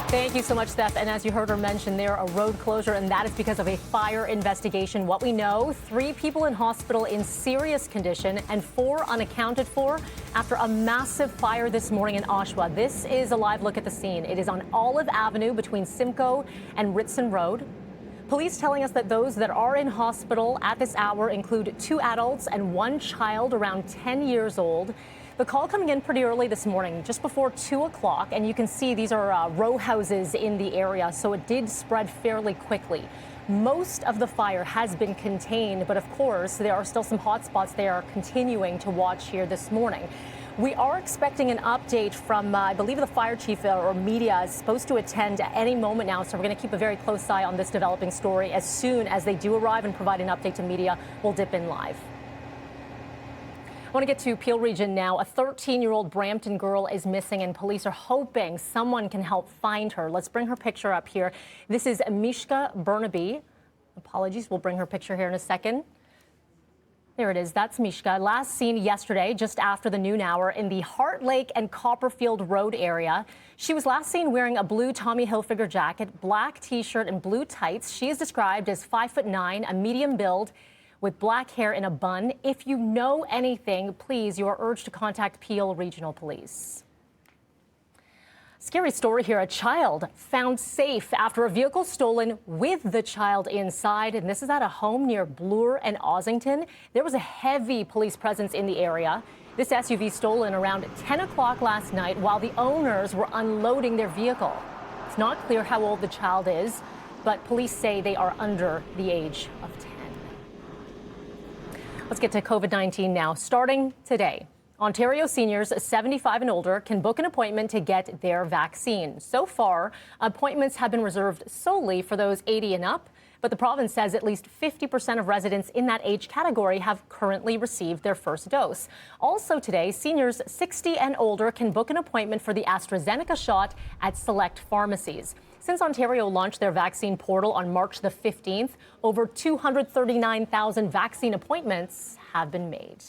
Thank you so much, Steph. And as you heard her mention there, a road closure, and that is because of a fire investigation. What we know, 3 people in hospital in serious condition and 4 unaccounted for after a massive fire this morning in Oshawa. This is a live look at the scene. It is on Olive Avenue between Simcoe and Ritson Road. Police telling us that those that are in hospital at this hour include 2 adults and 1 child around 10 years old. The call coming in pretty early this morning, just before 2 o'clock, and you can see these are row houses in the area, so it did spread fairly quickly. Most of the fire has been contained, but of course, there are still some hot spots they are continuing to watch here this morning. We are expecting an update from, I believe the fire chief or media is supposed to attend at any moment now, so we're going to keep a very close eye on this developing story. As soon as they do arrive and provide an update to media, we'll dip in live. I want to get to Peel Region now. A 13-year-old Brampton girl is missing, and police are hoping someone can help find her. Let's bring her picture up here. This is Mishka Burnaby. Apologies, we'll bring her picture here in a second. There it is. That's Mishka. Last seen yesterday, just after the noon hour, in the Heart Lake and Copperfield Road area. She was last seen wearing a blue Tommy Hilfiger jacket, black T-shirt, and blue tights. She is described as 5'9", a medium build, with black hair in a bun. If you know anything, please, you are urged to contact Peel Regional Police. Scary story here. A child found safe after a vehicle stolen with the child inside. And this is at a home near Bloor and Ossington. There was a heavy police presence in the area. This SUV stolen around 10 o'clock last night while the owners were unloading their vehicle. It's not clear how old the child is, but police say they are under the age of 10. Let's get to COVID-19 now. Starting today, Ontario seniors 75 and older can book an appointment to get their vaccine. So far, appointments have been reserved solely for those 80 and up, but the province says at least 50% of residents in that age category have currently received their first dose. Also today, seniors 60 and older can book an appointment for the AstraZeneca shot at select pharmacies. Since Ontario launched their vaccine portal on March the 15th, over 239,000 vaccine appointments have been made.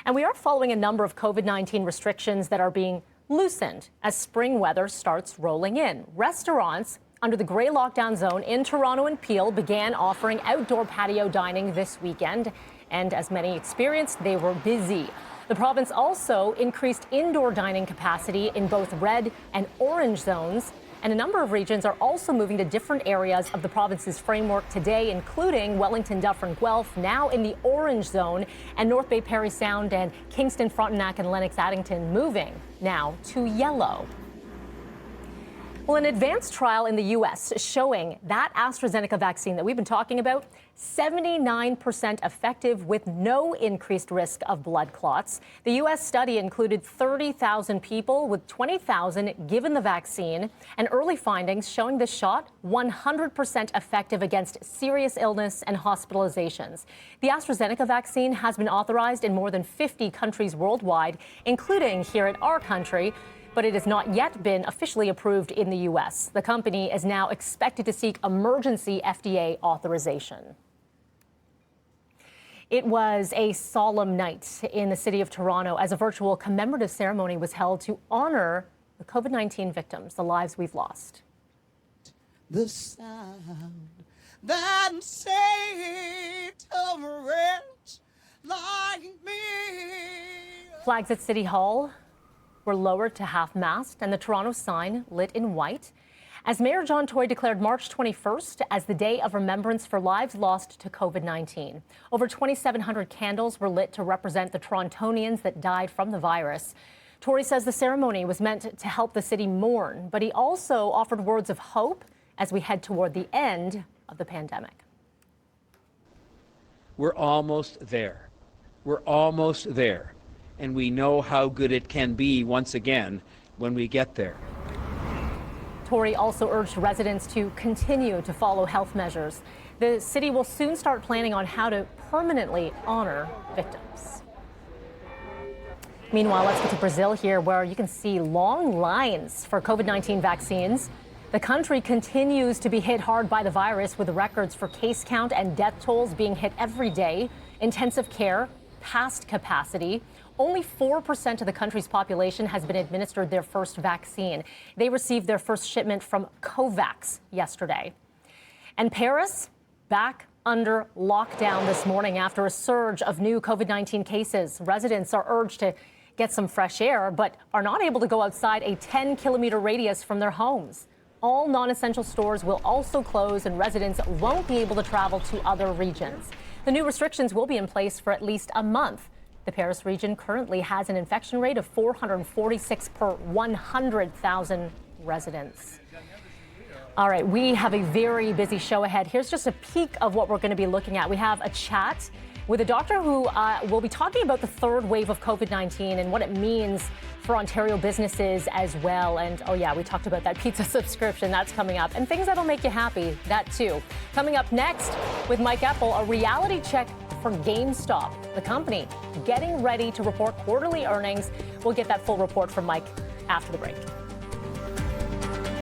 And we are following a number of COVID-19 restrictions that are being loosened as spring weather starts rolling in. Restaurants under the gray lockdown zone in Toronto and Peel began offering outdoor patio dining this weekend. And as many experienced, they were busy. The province also increased indoor dining capacity in both red and orange zones. And a number of regions are also moving to different areas of the province's framework today, including Wellington, Dufferin, Guelph, now in the orange zone, and North Bay, Parry Sound, and Kingston, Frontenac, and Lennox, Addington moving now to yellow. Well, an advanced trial in the U.S. showing that AstraZeneca vaccine that we've been talking about, 79% effective with no increased risk of blood clots. The U.S. study included 30,000 people, with 20,000 given the vaccine, and early findings showing the shot 100% effective against serious illness and hospitalizations. The AstraZeneca vaccine has been authorized in more than 50 countries worldwide, including here in our country, but it has not yet been officially approved in the U.S. The company is now expected to seek emergency FDA authorization. It was a solemn night in the city of Toronto as a virtual commemorative ceremony was held to honor the COVID-19 victims, the lives we've lost. The sound that saved a wretch like me. Flags at City Hall were lowered to half-mast and the Toronto sign lit in white as Mayor John Tory declared March 21st as the day of remembrance for lives lost to COVID-19. Over 2,700 candles were lit to represent the Torontonians that died from the virus. Tory says the ceremony was meant to help the city mourn, but he also offered words of hope as we head toward the end of the pandemic. We're almost there. We're almost there. And we know how good it can be once again when we get there. Tory also urged residents to continue to follow health measures. The city will soon start planning on how to permanently honor victims. Meanwhile, let's get to Brazil here, where you can see long lines for COVID-19 vaccines. The country continues to be hit hard by the virus, with records for case count and death tolls being hit every day. Intensive care past capacity. Only 4% of the country's population has been administered their first vaccine. They received their first shipment from COVAX yesterday. And Paris, back under lockdown this morning after a surge of new COVID-19 cases. Residents are urged to get some fresh air, but are not able to go outside a 10-kilometer radius from their homes. All non-essential stores will also close, and residents won't be able to travel to other regions. The new restrictions will be in place for at least a month. The Paris region currently has an infection rate of 446 per 100,000 residents. All right, we have a very busy show ahead. Here's just a peek of what we're going to be looking at. We have a chat with a doctor who will be talking about the third wave of COVID-19 and what it means for Ontario businesses as well. And oh yeah, we talked about that pizza subscription. That's coming up. And things that'll make you happy, that too. Coming up next with Mike Epple, a reality check for GameStop, the company getting ready to report quarterly earnings. We'll get that full report from Mike after the break.